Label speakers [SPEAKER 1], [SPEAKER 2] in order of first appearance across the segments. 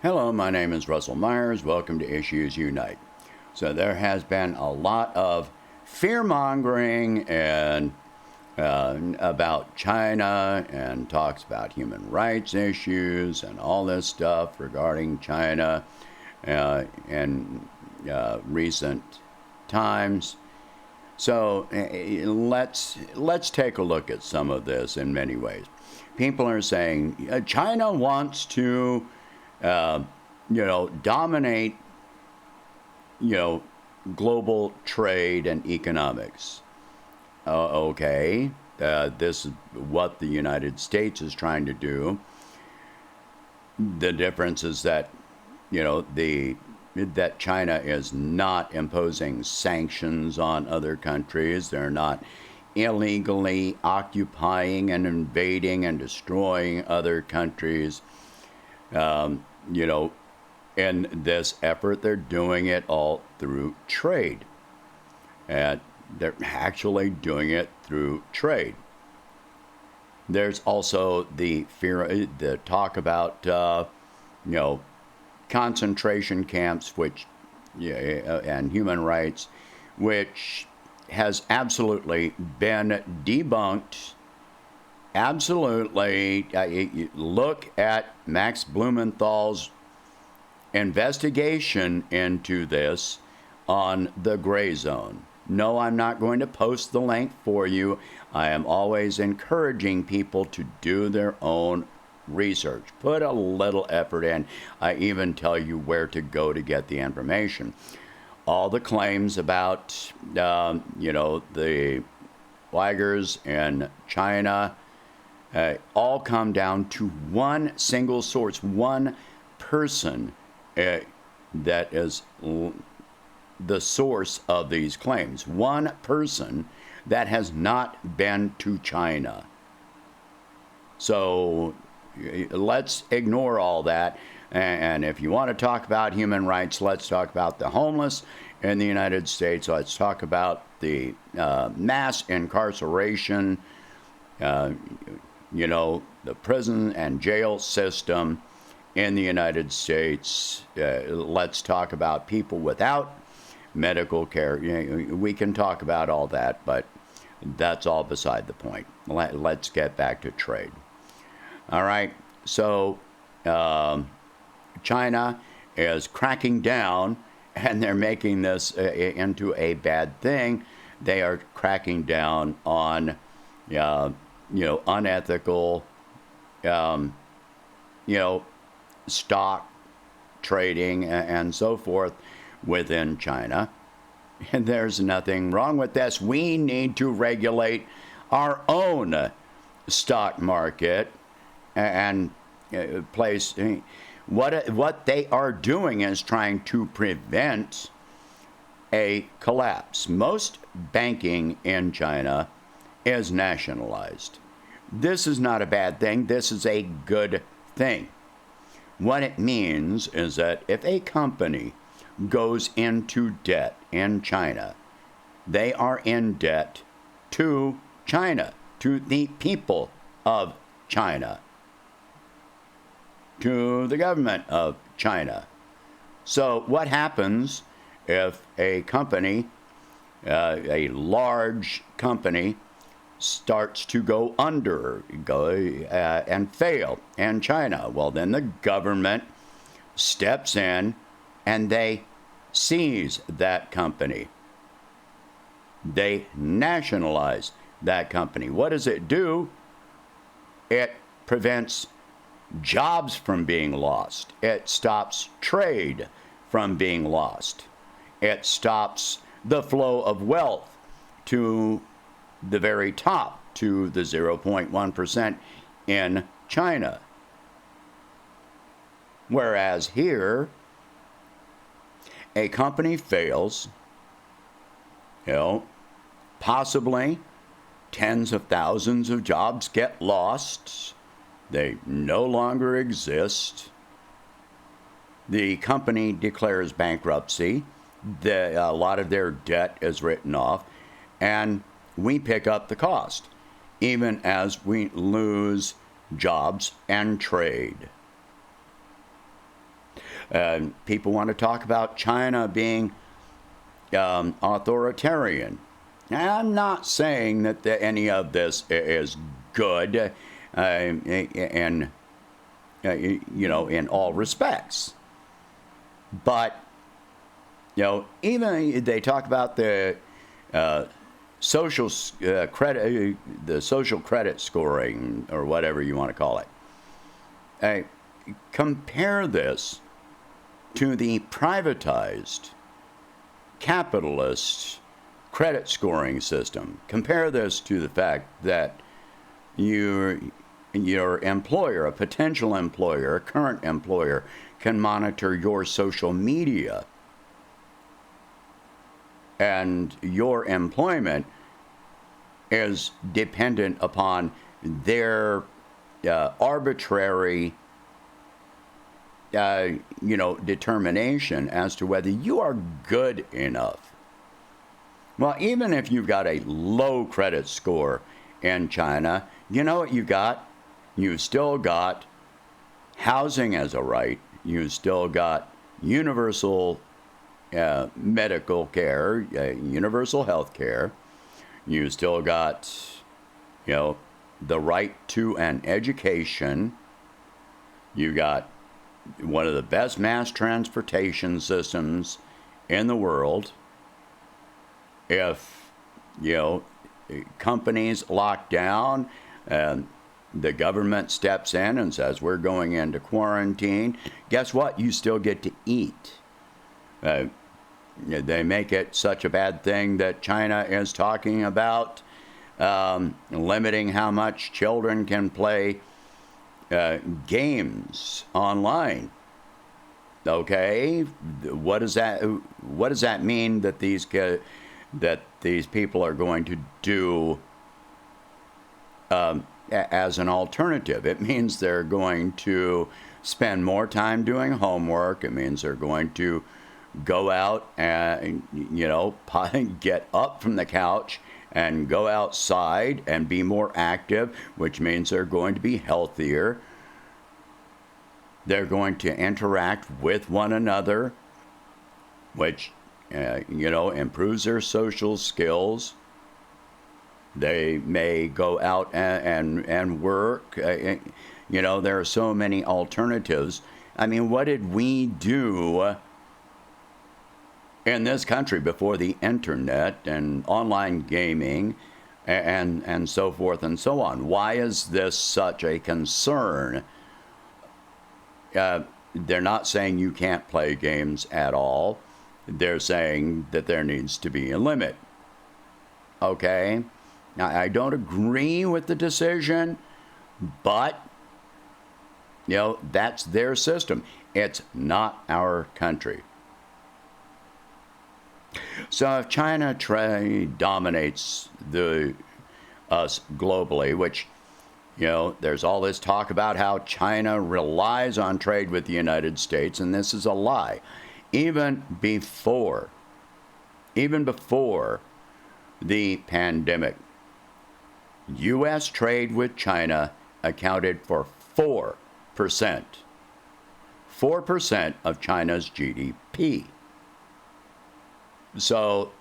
[SPEAKER 1] Hello, my name is Russell Myers. Welcome to Issues Unite. So there has been a lot of fear-mongering and about China and talks about human rights issues and all this stuff regarding China in recent times. So let's take a look at some of this in many ways. People are saying China wants to dominate, global trade and economics. Okay, this is what the United States is trying to do. The difference is that, that China is not imposing sanctions on other countries. They're not illegally occupying and invading and destroying other countries. In this effort, they're doing it all through trade. And they're actually doing it through trade. There's also the talk about, concentration camps, and human rights, which has absolutely been debunked. Absolutely. Look at Max Blumenthal's investigation into this on the Gray Zone. No, I'm not going to post the link for you. I am always encouraging people to do their own research. Put a little effort in. I even tell you where to go to get the information. All the claims about, the Uyghurs in China, all come down to one single source, one person that is the source of these claims. One person that has not been to China. So let's ignore all that. And if you want to talk about human rights, let's talk about the homeless in the United States. Let's talk about the mass incarceration, the prison and jail system in the United States. Let's talk about people without medical care. We can talk about all that, but that's all beside the point. Let's get back to trade. All right, so China is cracking down, and they're making this into a bad thing. They are cracking down on, unethical, stock trading and so forth within China. And there's nothing wrong with this. We need to regulate our own stock market and place. What they are doing is trying to prevent a collapse. Most banking in China is nationalized. This is not a bad thing. This is a good thing. What it means is that if a company goes into debt in China, they are in debt to China, to the people of China, to the government of China. So what happens if a company, a large company, starts to go under, and fail in China? Well, then the government steps in and they seize that company. They nationalize that company. What does it do? It prevents jobs from being lost. It stops trade from being lost. It stops the flow of wealth to the very top, to the 0.1% in China. Whereas here, a company fails, possibly tens of thousands of jobs get lost. They no longer exist. The company declares bankruptcy. A lot of their debt is written off, and we pick up the cost, even as we lose jobs and trade. People want to talk about China being authoritarian. I'm not saying that any of this is good, and in all respects. But even they talk about the social credit, the social credit scoring, or whatever you want to call it. Compare this to the privatized capitalist credit scoring system. Compare this to the fact that your employer, a potential employer, a current employer, can monitor your social media, and your employment is dependent upon their arbitrary determination as to whether you are good enough. Well, even if you've got a low credit score in China, you know what you got? You still got housing as a right. You still got universal medical care, universal health care. You still got, the right to an education. You got one of the best mass transportation systems in the world. If, companies lock down and the government steps in and says, we're going into quarantine, guess what? You still get to eat. They make it such a bad thing that China is talking about limiting how much children can play games online. Okay, what does that mean that these people are going to do as an alternative? It means they're going to spend more time doing homework. It means they're going to go out and get up from the couch and go outside and be more active, which means they're going to be healthier. They're going to interact with one another, which improves their social skills. They may go out and work. There are so many alternatives. I mean, what did we do in this country before the internet and online gaming and so forth and so on? Why is this such a concern? They're not saying you can't play games at all. They're saying that there needs to be a limit. Okay? Now, I don't agree with the decision, but, that's their system. It's not our country. So if China dominates us globally, which, there's all this talk about how China relies on trade with the United States, and this is a lie. Even before the pandemic, U.S. trade with China accounted for 4% of China's GDP. So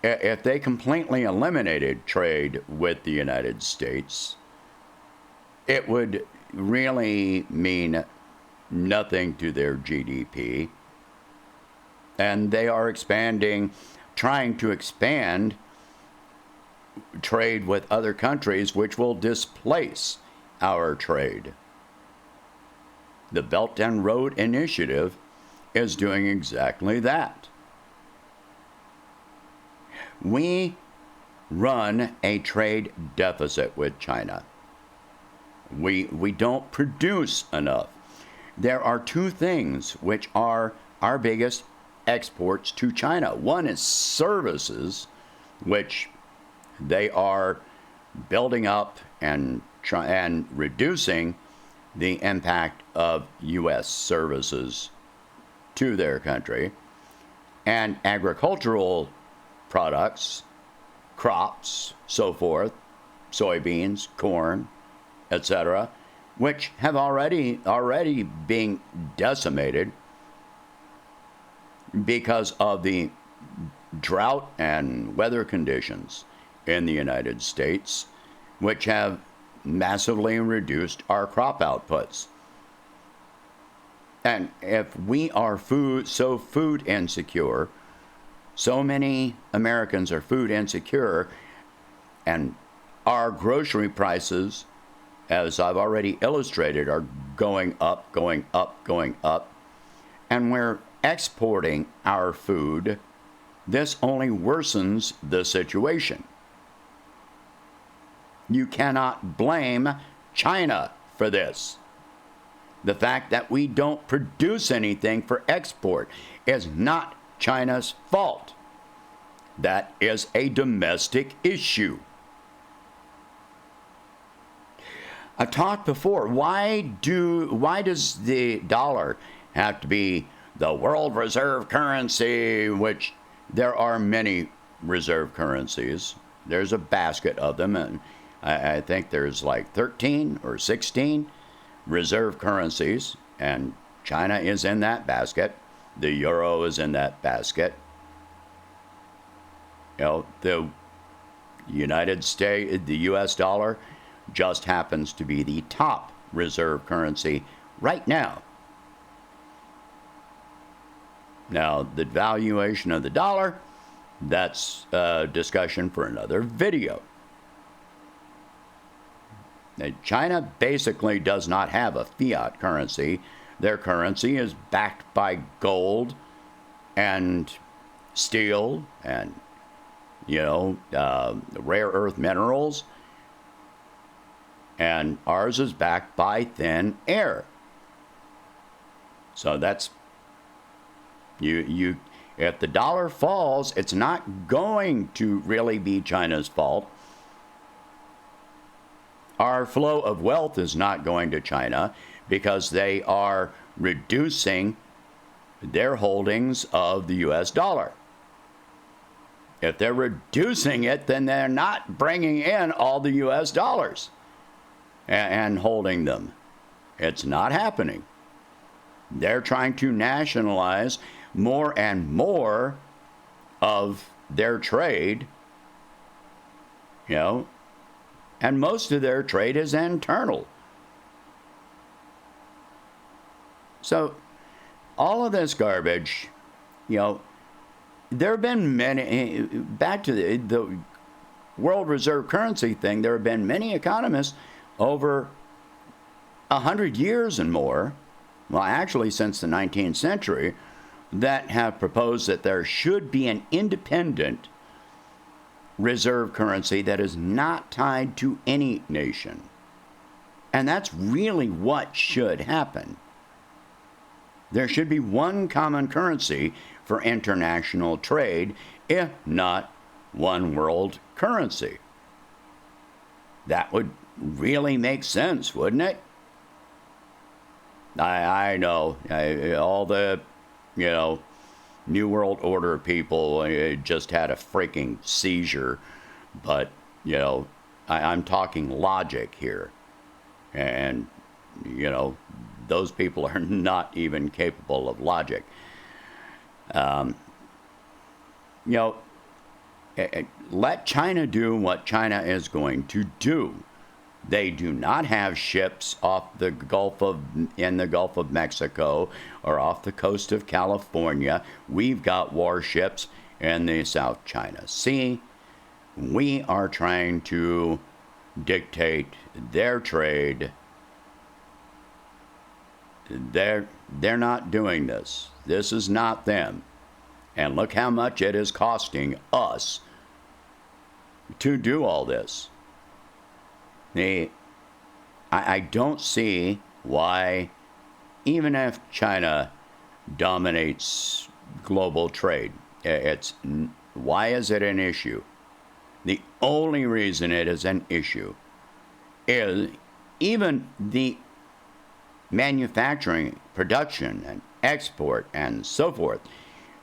[SPEAKER 1] if they completely eliminated trade with the United States, it would really mean nothing to their GDP. And they are trying to expand trade with other countries, which will displace our trade. The Belt and Road Initiative is doing exactly that. We run a trade deficit with China. We don't produce enough. There are two things which are our biggest exports to China. One is services, which they are building up and reducing the impact of U.S. services to their country, and agricultural products, crops, so forth, soybeans, corn, etc., which have already being decimated because of the drought and weather conditions in the United States, which have massively reduced our crop outputs. And if we are so food insecure, so many Americans are food insecure, and our grocery prices, as I've already illustrated, are going up, going up, going up, and we're exporting our food, this only worsens the situation. You cannot blame China for this. The fact that we don't produce anything for export is not China's fault. That is a domestic issue. I talked before, why does the dollar have to be the world reserve currency, which there are many reserve currencies. There's a basket of them, and I think there's like 13 or 16 reserve currencies, and China is in that basket. The euro is in that basket. You know, the United States, the US dollar just happens to be the top reserve currency right now. Now, the valuation of the dollar, that's a discussion for another video. Now, China basically does not have a fiat currency. Their currency is backed by gold and steel and, rare earth minerals. And ours is backed by thin air. So that's, if the dollar falls, it's not going to really be China's fault. Our flow of wealth is not going to China because they are reducing their holdings of the US dollar. If they're reducing it, then they're not bringing in all the US dollars and holding them. It's not happening. They're trying to nationalize more and more of their trade, and most of their trade is internal. So all of this garbage, there have been many, back to the world reserve currency thing, there have been many economists over 100 years and more, well, actually since the 19th century, that have proposed that there should be an independent reserve currency that is not tied to any nation. And that's really what should happen. There should be one common currency for international trade, if not one world currency. That would really make sense, wouldn't it? I know, all the, New World Order people just had a freaking seizure, but, I'm talking logic here. And, those people are not even capable of logic. Let China do what China is going to do. They do not have ships off in the Gulf of Mexico or off the coast of California. We've got warships in the South China Sea. We are trying to dictate their trade. They're not doing this. This is not them. And look how much it is costing us to do all this. I don't see why, even if China dominates global trade, why is it an issue? The only reason it is an issue is even the manufacturing, production, and export, and so forth.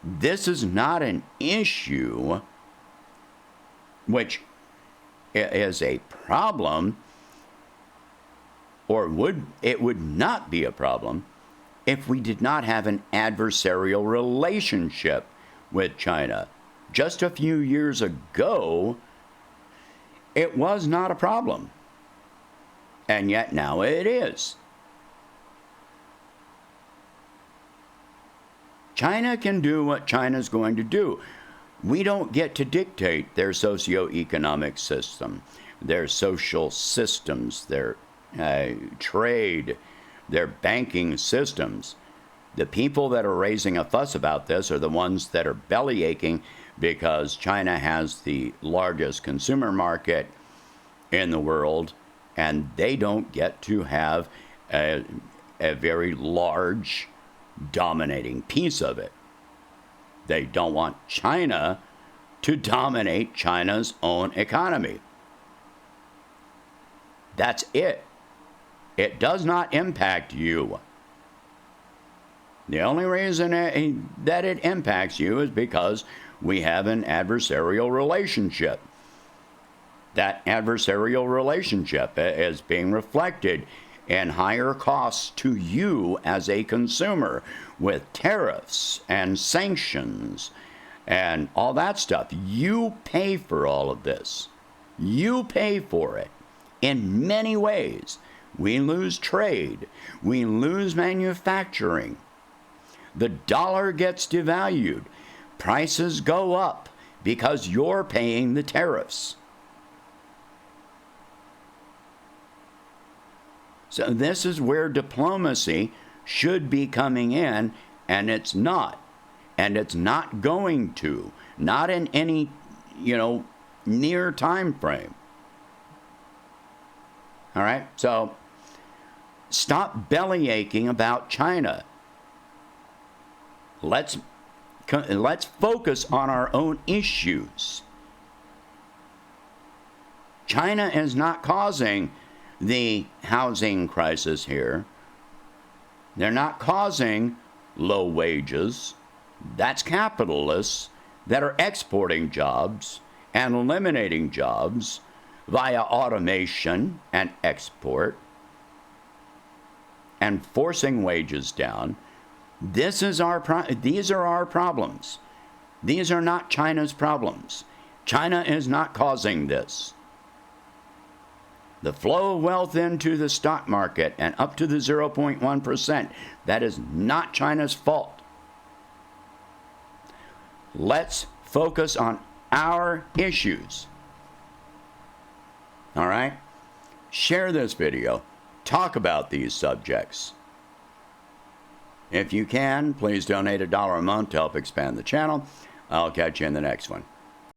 [SPEAKER 1] This is not an issue which is a problem or it would not be a problem if we did not have an adversarial relationship with China. Just a few years ago, it was not a problem. And yet now it is. China can do what China's going to do. We don't get to dictate their socioeconomic system, their social systems, their trade, their banking systems. The people that are raising a fuss about this are the ones that are belly aching because China has the largest consumer market in the world, and they don't get to have a very large dominating piece of it. They don't want China to dominate China's own economy. That's it. It does not impact you. The only reason that it impacts you is because we have an adversarial relationship. That adversarial relationship is being reflected in higher costs to you as a consumer with tariffs and sanctions and all that stuff. You pay for all of this. You pay for it in many ways. We lose trade. We lose manufacturing. The dollar gets devalued. Prices go up because you're paying the tariffs. So this is where diplomacy should be coming in, and it's not. And it's not going to. Not in any, near time frame. All right? So stop belly aching about China. Let's focus on our own issues. China is not causing the housing crisis here. They're not causing low wages. That's capitalists that are exporting jobs and eliminating jobs via automation and export and forcing wages down. These are our problems. These are not China's problems. China is not causing this. The flow of wealth into the stock market and up to the 0.1%, that is not China's fault. Let's focus on our issues. All right? Share this video. Talk about these subjects. If you can, please donate $1 a month to help expand the channel. I'll catch you in the next one.